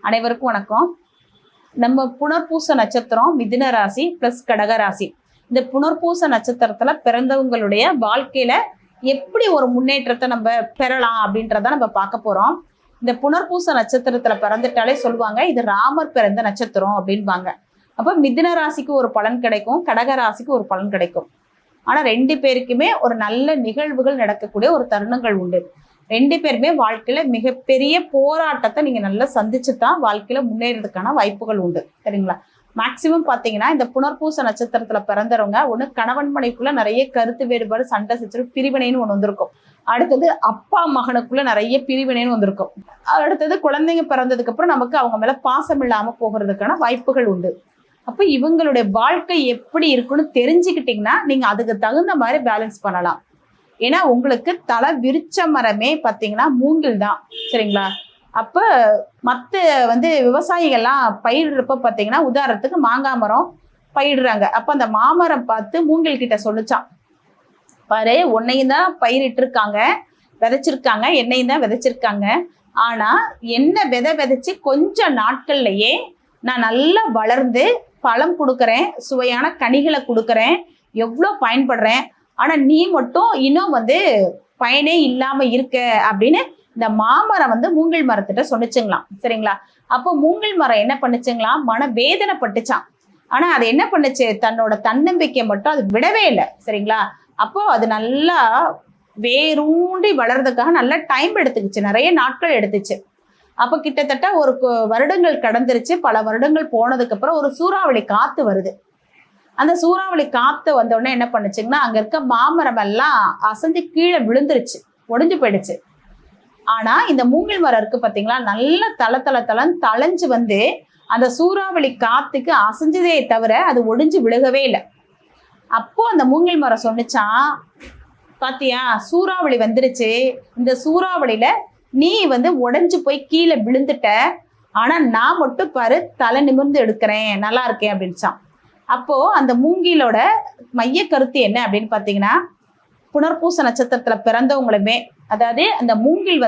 அனைவருக்கும் வணக்கம். நம்ம புனர்பூச நட்சத்திரம் மிதுன ராசி பிளஸ் கடக ராசி. இந்த புனர்பூச நட்சத்திரத்துல பிறந்தவங்களுடைய வாழ்க்கையில எப்படி ஒரு முன்னேற்றத்தை நம்ம பெறலாம் அப்படின்றத நம்ம பார்க்க போறோம். இந்த புனர்பூச நட்சத்திரத்துல பிறந்துட்டாலே சொல்லுவாங்க இது ராமர் பிறந்த நட்சத்திரம் அப்படின்பாங்க. அப்ப மிதுன ராசிக்கு ஒரு பலன் கிடைக்கும், கடக ராசிக்கு ஒரு பலன் கிடைக்கும். ஆனா ரெண்டு பேருக்குமே ஒரு நல்ல நிகழ்வுகள் நடக்கக்கூடிய ஒரு தருணங்கள் உண்டு. ரெண்டு பேருமே வாழ்க்கையில மிகப்பெரிய போராட்டத்தை நீங்க நல்லா சந்திச்சுதான் வாழ்க்கையில முன்னேறதுக்கான வாய்ப்புகள் உண்டு. சரிங்களா? மேக்சிமம் பாத்தீங்கன்னா இந்த புனர்பூச நட்சத்திரத்துல பிறந்தவங்க ஒண்ணு கணவன் மனைக்குள்ள நிறைய கருத்து வேறுபாடு, சண்டை சச்சரவு, பிரிவினைன்னு ஒண்ணு வந்திருக்கும். அடுத்தது அப்பா மகனுக்குள்ள நிறைய பிரிவினைன்னு வந்திருக்கும். அடுத்தது குழந்தைங்க பிறந்ததுக்கு அப்புறம் நமக்கு அவங்க மேல பாசம் இல்லாம போகிறதுக்கான வாய்ப்புகள் உண்டு. அப்ப இவங்களுடைய வாழ்க்கை எப்படி இருக்குன்னு தெரிஞ்சுக்கிட்டீங்கன்னா நீங்க அதுக்கு தகுந்த மாதிரி பேலன்ஸ் பண்ணலாம். ஏன்னா உங்களுக்கு தலை விருச்ச மரமே பார்த்தீங்கன்னா மூங்கில் தான். சரிங்களா? அப்ப மற்ற விவசாயிகள்லாம் பயிரிடுறப்ப பார்த்தீங்கன்னா உதாரணத்துக்கு மாங்காய் மரம் பயிரிடுறாங்க. அப்ப அந்த மாமரம் பார்த்து மூங்கில் கிட்ட சொல்லிச்சான், பாரு உன்னையும் தான் பயிரிட்டு இருக்காங்க, விதைச்சிருக்காங்க, என்னையும் தான் விதைச்சிருக்காங்க. ஆனா என்ன விதைச்சு கொஞ்ச நாட்கள்லயே நான் நல்லா வளர்ந்து பழம் கொடுக்குறேன், சுவையான கனிகளை கொடுக்குறேன், எவ்வளோ பயன்படுறேன். ஆனா நீ மட்டும் இன்னும் பயனே இல்லாம இருக்க அப்படின்னு இந்த மாமரம் மூங்கில் மரத்திட்ட சொன்னிச்சுங்களாம். சரிங்களா? அப்போ மூங்கில் மரம் என்ன பண்ணுச்சுங்களாம், மன வேதனைப்பட்டுச்சான். ஆனா அது என்ன பண்ணுச்சு, தன்னோட தன்னம்பிக்கை மட்டும் அது விடவே இல்லை. சரிங்களா? அப்போ அது நல்லா வேரூண்டி வளர்றதுக்காக நல்ல டைம் எடுத்துக்கிச்சு, நிறைய நாட்கள் எடுத்துச்சு. அப்போ கிட்டத்தட்ட ஒரு வருடங்கள் கடந்துருச்சு. பல வருடங்கள் போனதுக்கு அப்புறம் ஒரு சூறாவளி காத்து வருது. அந்த சூறாவளி காத்து வந்த உடனே என்ன பண்ணுச்சுங்கன்னா அங்க இருக்க மாமரம் எல்லாம் அசைஞ்சு கீழே விழுந்துருச்சு, ஒடிஞ்சு போயிடுச்சு. ஆனா இந்த மூங்கில் மரம் இருக்கு பாத்தீங்களா, நல்ல தளன்னு தளைஞ்சு அந்த சூறாவளி காத்துக்கு அசைஞ்சதே தவிர அது ஒடிஞ்சு விழுகவே இல்லை. அப்போ அந்த மூங்கில் மரம் சொன்னிச்சான், பாத்தியா சூறாவளி வந்துருச்சு, இந்த சூறாவளியில நீ உடைஞ்சு போய் கீழே விழுந்துட்ட, ஆனா நான் மட்டும் பாரு தலை நிமிர்ந்து எடுக்கிறேன், நல்லா இருக்கேன் அப்படின்ச்சான். அப்போ அந்த மூங்கிலோட மைய கருத்து என்ன அப்படின்னு பாத்தீங்கன்னா, புனர்பூச நட்சத்திரத்துல பிறந்தவங்களுமே, அதாவது அந்த மூங்கில்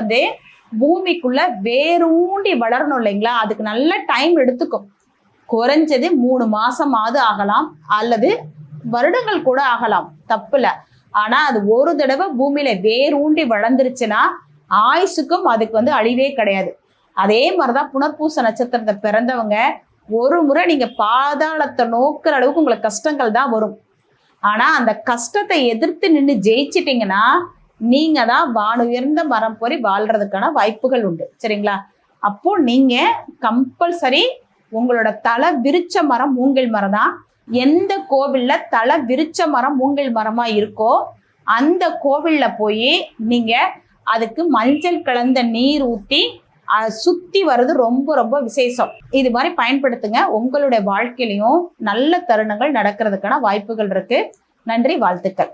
பூமிக்குள்ள வேரூண்டி வளரணும் இல்லைங்களா, அதுக்கு நல்ல டைம் எடுத்துக்கும். குறைஞ்சது 3 மாசமாவது ஆகலாம், அல்லது வருடங்கள் கூட ஆகலாம், தப்புல. ஆனா அது ஒரு தடவை பூமியில வேரூண்டி வளர்ந்துருச்சுன்னா ஆயுசுக்கும் அதுக்கு அழிவே கிடையாது. அதே மாதிரிதான் புனர்பூச நட்சத்திரத்தை பிறந்தவங்க ஒரு முறை நீங்க பாதாளத்தை நோக்கிற அளவுக்கு உங்களுக்கு கஷ்டங்கள் தான் வரும். ஆனா அந்த கஷ்டத்தை எதிர்த்து நின்று ஜெயிச்சிட்டீங்கன்னா நீங்க தான் வானுயர்ந்த மரம் போய் வாழ்றதுக்கான வாய்ப்புகள் உண்டு. சரிங்களா? அப்போ நீங்க கம்பல்சரி உங்களோட தலை விருச்ச மரம் மூங்கில் மரம் தான். எந்த கோவில்ல தலை விருச்ச மரம் மூங்கில் மரமா இருக்கோ அந்த கோவில்ல போய் நீங்க அதுக்கு மஞ்சள் கலந்த நீர் ஊத்தி சுத்தி வர்றது ரொம்ப ரொம்ப விசேஷம். இது மாதிரி பயன்படுத்துங்க. உங்களுடைய வாழ்க்கையிலையும் நல்ல தருணங்கள் நடக்கிறதுக்கான வாய்ப்புகள் இருக்கு. நன்றி, வாழ்த்துக்கள்.